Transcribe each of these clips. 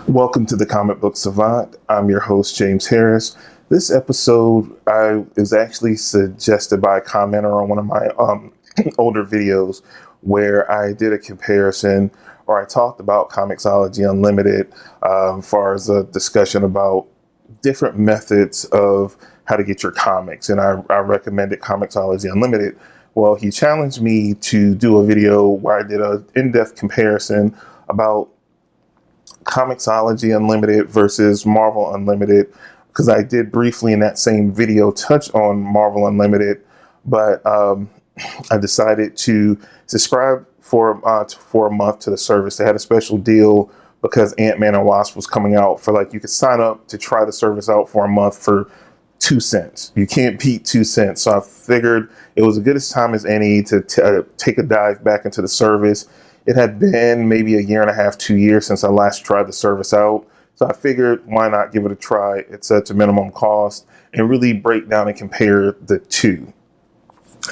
Welcome to the Comic Book Savant. I'm your host, James Harris. This episode is actually suggested by a commenter on one of my older videos where I did a comparison, or I talked about Comixology Unlimited as far as a discussion about different methods of how to get your comics. And I recommended Comixology Unlimited. Well, he challenged me to do a video where I did an in-depth comparison about Comixology Unlimited versus Marvel Unlimited, because I did briefly in that same video touch on Marvel Unlimited, but I decided to subscribe for a month to the service. They had a special deal because Ant-Man and Wasp was coming out for, like, you could sign up to try the service out for a month for 2 cents. You can't beat 2 cents. So I figured it was as good a time as any to take a dive back into the service. It had been maybe a year and a half, 2 years since I last tried the service out. So I figured, why not give it a try? It's at a minimum cost and really break down and compare the two.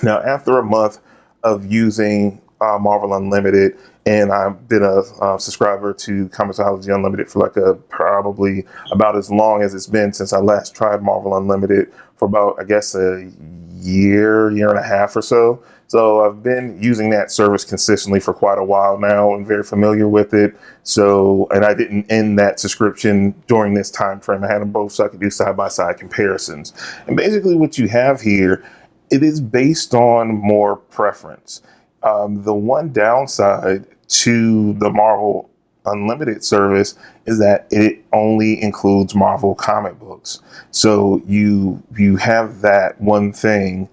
Now, after a month of using Marvel Unlimited, and I've been a subscriber to Comixology Unlimited for probably about as long as it's been since I last tried Marvel Unlimited, for about, I guess, a year and a half or so. So I've been using that service consistently for quite a while now and very familiar with it. So, and I didn't end that subscription during this time frame. I had them both so I could do side-by-side comparisons. And basically what you have here, it is based on more preference. The one downside to the Marvel Unlimited service is that it only includes Marvel comic books. So you have that one thing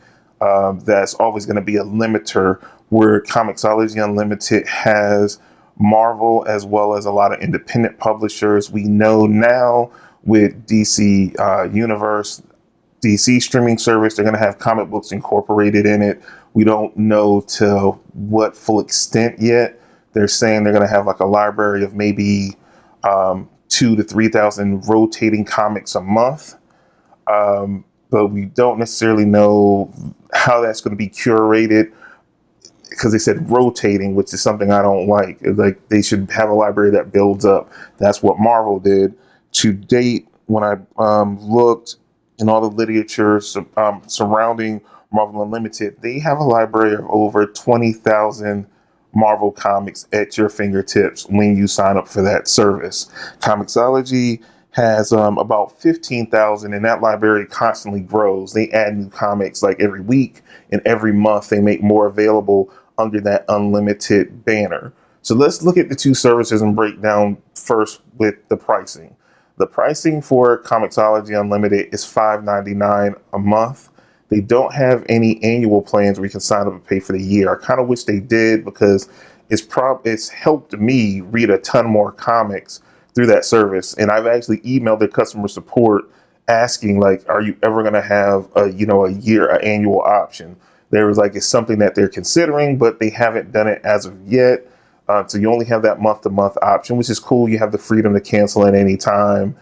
that's always going to be a limiter, where Comixology Unlimited has Marvel as well as a lot of independent publishers. We know now with DC Universe, DC streaming service, they're going to have comic books incorporated in it. We don't know to what full extent yet. They're saying they're going to have like a library of maybe 2,000 to 3,000 rotating comics a month. But we don't necessarily know how that's going to be curated, because they said rotating, which is something I don't like. Like, they should have a library that builds up. That's what Marvel did. To date, when I looked in all the literature surrounding Marvel Unlimited, they have a library of over 20,000 Marvel comics at your fingertips when you sign up for that service. Comixology has about 15,000, and that library constantly grows. They add new comics like every week, and every month they make more available under that unlimited banner. So let's look at the two services and break down first with the pricing. The pricing for Comixology Unlimited is $5.99 a month. They don't have any annual plans where you can sign up and pay for the year. I kind of wish they did, because it's helped me read a ton more comics through that service. And I've actually emailed their customer support asking, like, are you ever going to have an annual option? There was like, it's something that they're considering, but they haven't done it as of yet. So you only have that month-to-month option, which is cool. You have the freedom to cancel at any time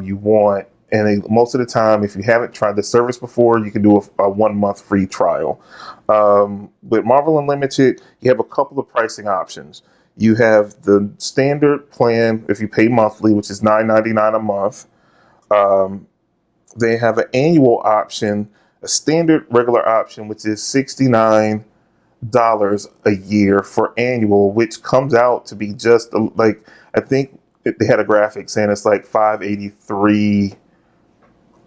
you want. And most of the time, if you haven't tried the service before, you can do a 1 month free trial. With Marvel Unlimited, you have a couple of pricing options. You have the standard plan if you pay monthly, which is $9.99 a month. They have an annual option, a standard regular option, which is $69 a year for annual, which comes out to be just like, I think they had a graphic saying it's like $583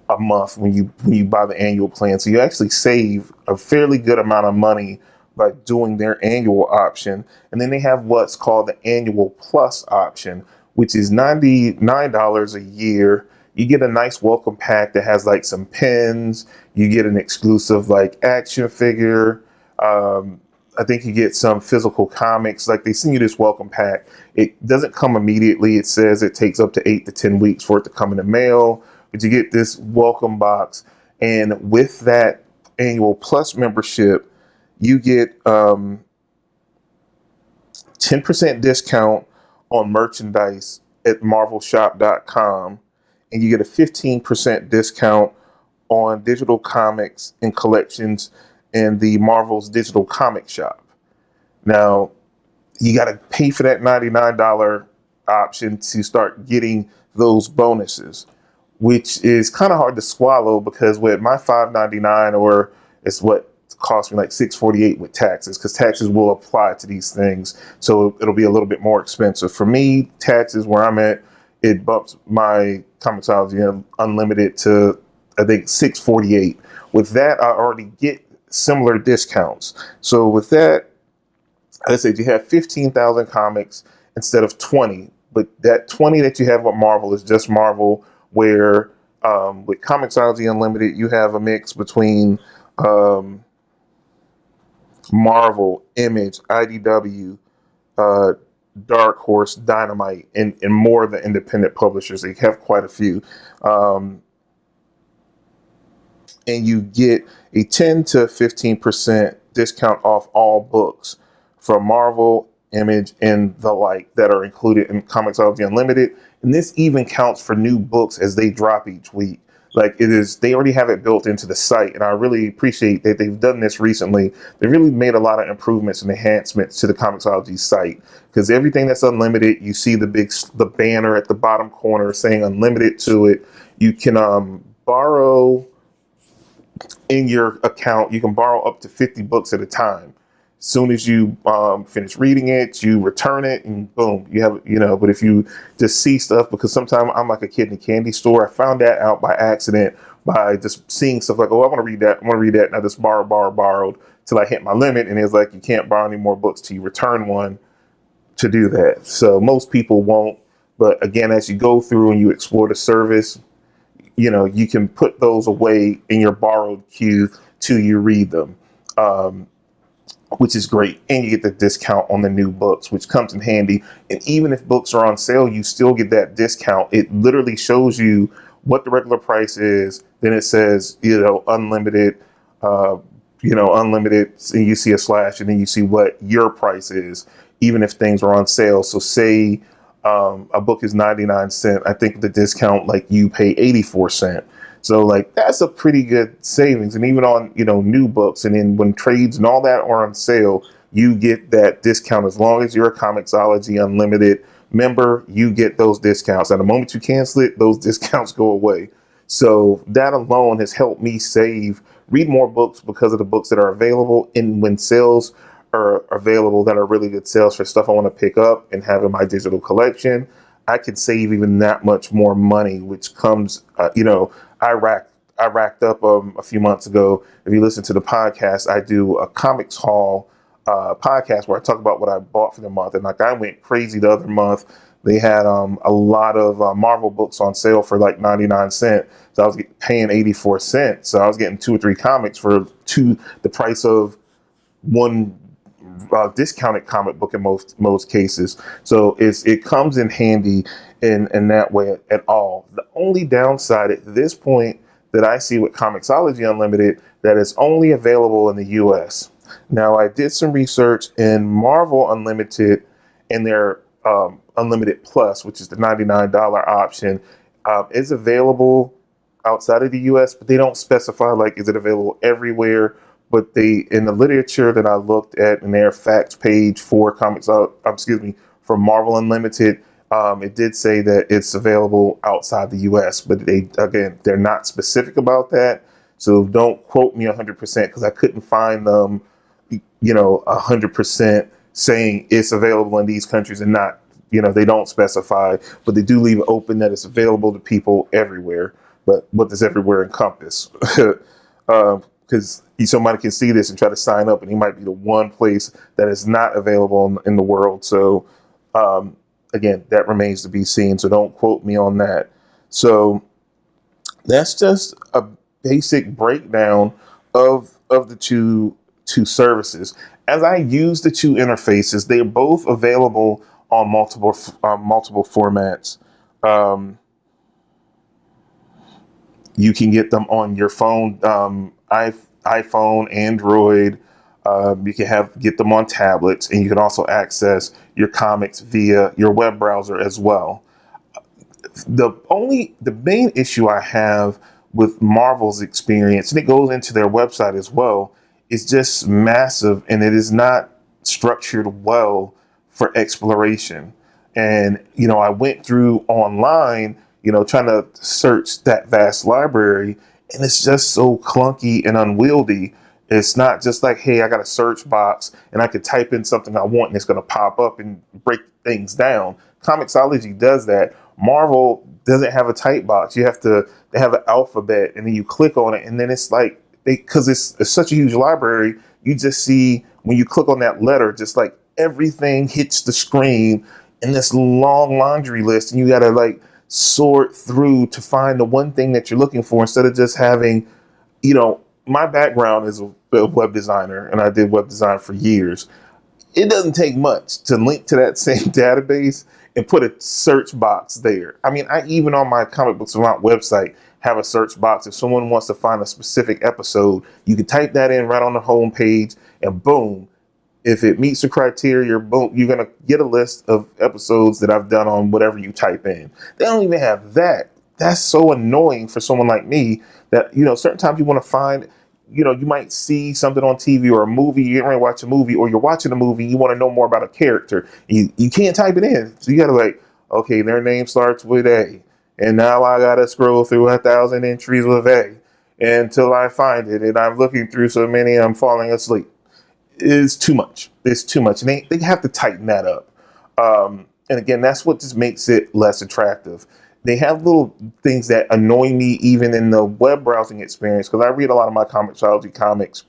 a month when you buy the annual plan. So you actually save a fairly good amount of money by doing their annual option. And then they have what's called the annual plus option, which is $99 a year. You get a nice welcome pack that has like some pins. You get an exclusive like action figure. I think you get some physical comics. Like, they send you this welcome pack. It doesn't come immediately. It says it takes up to 8 to 10 weeks for it to come in the mail. But you get this welcome box. And with that annual plus membership, you get 10% discount on merchandise at marvelshop.com. And you get a 15% discount on digital comics and collections in the Marvel's digital comic shop. Now, you got to pay for that $99 option to start getting those bonuses, which is kind of hard to swallow because with my $5.99, or it's what cost me like $6.48 with taxes, because taxes will apply to these things, so it'll be a little bit more expensive for me. Taxes where I'm at, it bumps my Comixology Unlimited to I think $6.48. With that, I already get similar discounts. So with that, I said you have 15,000 comics instead of 20, but that 20 that you have with Marvel is just Marvel, where with Comixology Unlimited, you have a mix between Marvel, Image, IDW, Dark Horse, Dynamite, and more of the independent publishers. They have quite a few. And you get a 10 to 15% discount off all books from Marvel, Image, and the like that are included in Comixology Unlimited. And this even counts for new books as they drop each week. Like it is, they already have it built into the site, and I really appreciate that they've done this recently. They really made a lot of improvements and enhancements to the Comixology site, because everything that's unlimited, you see the banner at the bottom corner saying unlimited to it. You can borrow in your account. You can borrow up to 50 books at a time. As soon as you finish reading it, you return it, and boom, you have, but if you just see stuff, because sometimes I'm like a kid in a candy store. I found that out by accident, by just seeing stuff like, oh, I want to read that. And I just borrowed till I hit my limit. And it's like, you can't borrow any more books till you return one to do that. So most people won't. But again, as you go through and you explore the service, you can put those away in your borrowed queue till you read them, which is great. And you get the discount on the new books, which comes in handy. And even if books are on sale, you still get that discount. It literally shows you what the regular price is. Then it says, unlimited, unlimited, and you see a slash, and then you see what your price is, even if things are on sale. So say a book is 99 cents. I think the discount, like, you pay 84 cents. So like, that's a pretty good savings. And even on, new books, and then when trades and all that are on sale, you get that discount. As long as you're a Comixology Unlimited member, you get those discounts. And the moment you cancel it, those discounts go away. So that alone has helped me read more books, because of the books that are available. And when sales are available that are really good sales for stuff I want to pick up and have in my digital collection, I could save even that much more money, which comes, I racked up a few months ago. If you listen to the podcast, I do a comics haul podcast where I talk about what I bought for the month. And like, I went crazy the other month. They had a lot of Marvel books on sale for like 99 cents. So I was paying 84 cents. So I was getting 2 or 3 comics for the price of one discounted comic book in most cases. So it comes in handy in that way at all. The only downside at this point that I see with Comixology Unlimited, that is only available in the US. Now, I did some research in Marvel Unlimited and their Unlimited Plus, which is the $99 option, is available outside of the US, but they don't specify, like, is it available everywhere? But in the literature that I looked at in their facts page for for Marvel Unlimited, it did say that it's available outside the US, but they're not specific about that. So don't quote me 100%, because I couldn't find them, 100% saying it's available in these countries and not, they don't specify, but they do leave it open that it's available to people everywhere. But what does everywhere encompass? Because somebody can see this and try to sign up, and he might be the one place that is not available in the world. So, again, that remains to be seen. So don't quote me on that. So that's just a basic breakdown of the two services. As I use the two interfaces, they are both available on multiple formats. You can get them on your phone, iPhone, Android. You can get them on tablets, and you can also access your comics via your web browser as well. The main issue I have with Marvel's experience, and it goes into their website as well, is just massive, and it is not structured well for exploration. And, I went through online, trying to search that vast library, and it's just so clunky and unwieldy. It's not just like, hey, I got a search box and I could type in something I want and it's going to pop up and break things down. Comixology does that. Marvel doesn't have a type box. They have an alphabet, and then you click on it, and then it's like, because it's such a huge library, you just see when you click on that letter, just like everything hits the screen in this long laundry list, and you got to like sort through to find the one thing that you're looking for instead of just having, my background is a web designer, and I did web design for years. It doesn't take much to link to that same database and put a search box there. I mean, I even on my Comic Books Savant website have a search box. If someone wants to find a specific episode, you can type that in right on the home page, and boom, if it meets the criteria, boom, you're going to get a list of episodes that I've done on whatever you type in. They don't even have that. That's so annoying for someone like me that, certain times you want to find, you might see something on TV or a movie, you're going to watch a movie, or you're watching a movie, you want to know more about a character. You can't type it in. So you got to like, okay, their name starts with A. And now I got to scroll through 1,000 entries with A until I find it. And I'm looking through so many, I'm falling asleep. It's too much. It's too much. And they have to tighten that up. And again, that's what just makes it less attractive. They have little things that annoy me even in the web browsing experience, because I read a lot of my Comixology comics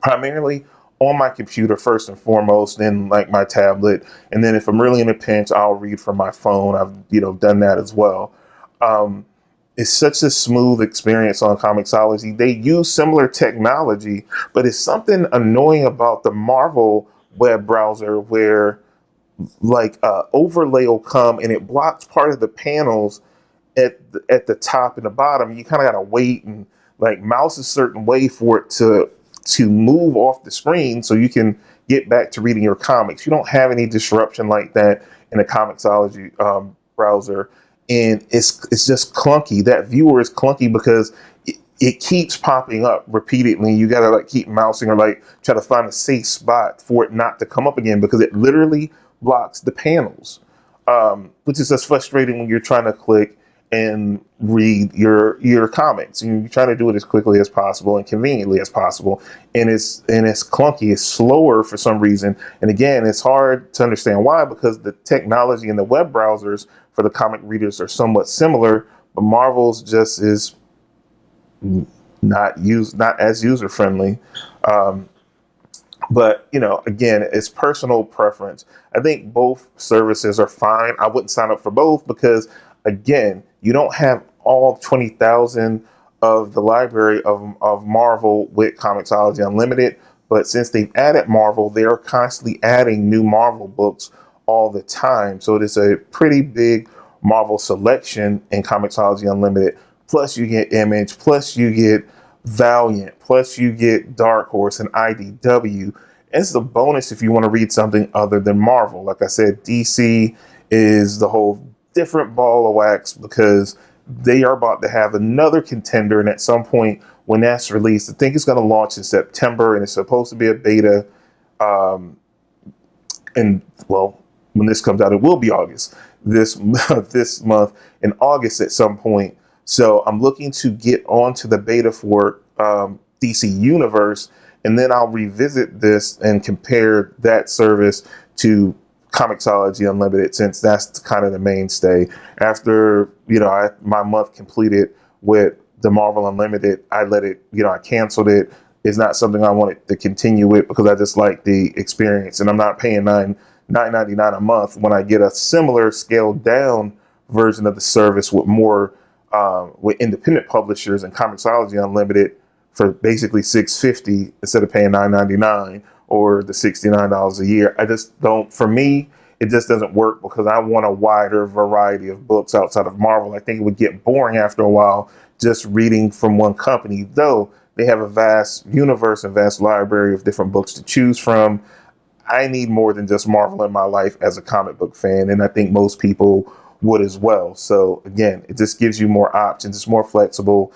primarily on my computer first and foremost, then like my tablet. And then if I'm really in a pinch, I'll read from my phone. I've, done that as well. It's such a smooth experience on Comixology. They use similar technology, but it's something annoying about the Marvel web browser where like overlay will come and it blocks part of the panels at the top and the bottom. You kind of got to wait and like mouse a certain way for it to move off the screen so you can get back to reading your comics. You don't have any disruption like that in the Comixology browser. And it's just clunky. That viewer is clunky because it keeps popping up repeatedly. You got to like keep mousing or like try to find a safe spot for it not to come up again, because it literally blocks the panels, which is just frustrating when you're trying to click and read your comics. And you're trying to do it as quickly as possible and conveniently as possible. And it's clunky. It's slower for some reason. And again, it's hard to understand why, because the technology in the web browsers for the comic readers are somewhat similar, but Marvel's just is not as user friendly. But, again, it's personal preference. I think both services are fine. I wouldn't sign up for both because, again, you don't have all 20,000 of the library of Marvel with Comixology Unlimited. But since they've added Marvel, they're constantly adding new Marvel books all the time. So it is a pretty big Marvel selection in Comixology Unlimited. Plus you get Image, plus you get Valiant, plus you get Dark Horse and IDW. It's a bonus if you want to read something other than Marvel. Like I said, DC is the whole different ball of wax because they are about to have another contender. And at some point when that's released, I think it's going to launch in September, and it's supposed to be a beta. And well, when this comes out, it will be August. This month in August at some point. So I'm looking to get onto the beta for DC Universe, and then I'll revisit this and compare that service to Comixology Unlimited, since that's kind of the mainstay. After, my month completed with the Marvel Unlimited, I let it, I canceled it. It's not something I wanted to continue with because I just like the experience, and I'm not paying $9.99 a month when I get a similar scaled down version of the service with more with independent publishers and Comixology Unlimited for basically $6.50 instead of paying $9.99 or the $69 a year. I just don't, for me, it just doesn't work because I want a wider variety of books outside of Marvel. I think it would get boring after a while just reading from one company, though they have a vast universe and vast library of different books to choose from. I need more than just Marvel in my life as a comic book fan, and I think most people would as well. So again, it just gives you more options. It's more flexible.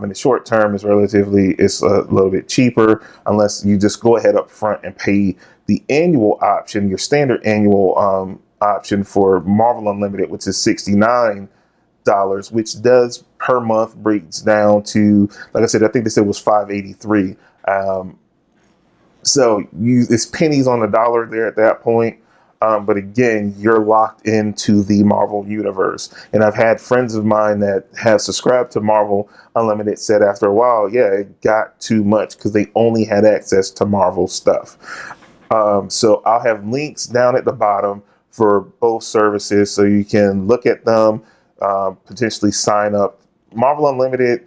In the short term, it's a little bit cheaper unless you just go ahead up front and pay the annual option, your standard annual option for Marvel Unlimited, which is $69, which does per month breaks down to, like I said, I think they said it was $5.83. So it's pennies on the dollar there at that point. But again, you're locked into the Marvel universe. And I've had friends of mine that have subscribed to Marvel Unlimited said after a while, yeah, it got too much because they only had access to Marvel stuff. So I'll have links down at the bottom for both services so you can look at them, potentially sign up. Marvel Unlimited,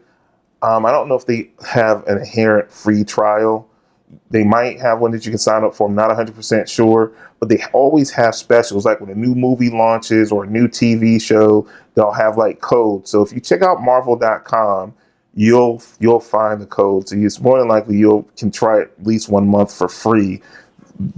I don't know if they have an inherent free trial. They might have one that you can sign up for. I'm not 100% sure, but they always have specials. Like when a new movie launches or a new TV show, they'll have like codes. So if you check out marvel.com, you'll find the code. So it's more than likely you can try at least 1 month for free,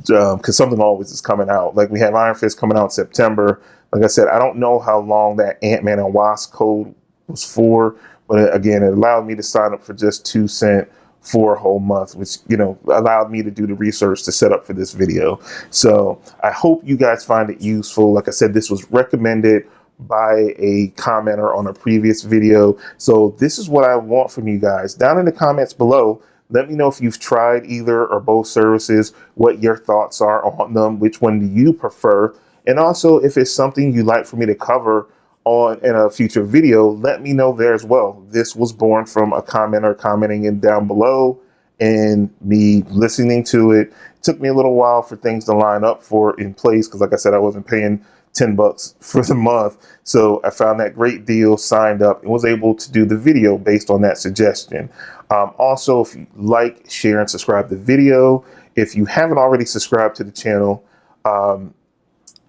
because something always is coming out. Like we have Iron Fist coming out in September. Like I said, I don't know how long that Ant-Man and Wasp code was for, but again, it allowed me to sign up for just 2 cents for a whole month, which, you know, allowed me to do the research to set up for this video. So I hope you guys find it useful. Like I said, this was recommended by a commenter on a previous video. So this is what I want from you guys. Down in the comments below, let me know if you've tried either or both services, what your thoughts are on them, which one do you prefer? And also, if it's something you'd like for me to cover in a future video, let me know there as well. This was born from a commenter commenting in down below and me listening to it. It took me a little while for things to line up in place because, like I said, I wasn't paying $10 for the month. So I found that great deal, signed up, and was able to do the video based on that suggestion. Also, if you like, share, and subscribe to the video. If you haven't already subscribed to the channel,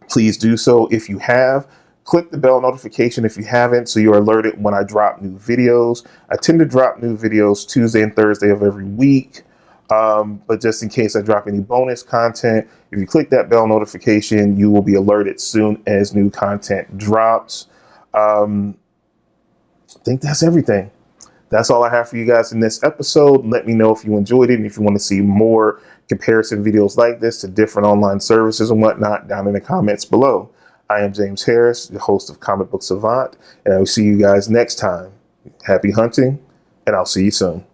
please do so. If you have, click the bell notification if you haven't, so you're alerted when I drop new videos. I tend to drop new videos Tuesday and Thursday of every week. But just in case I drop any bonus content, if you click that bell notification, you will be alerted soon as new content drops. I think that's everything. That's all I have for you guys in this episode. Let me know if you enjoyed it and if you want to see more comparison videos like this to different online services and whatnot down in the comments below. I am James Harris, the host of Comic Book Savant, and I will see you guys next time. Happy hunting, and I'll see you soon.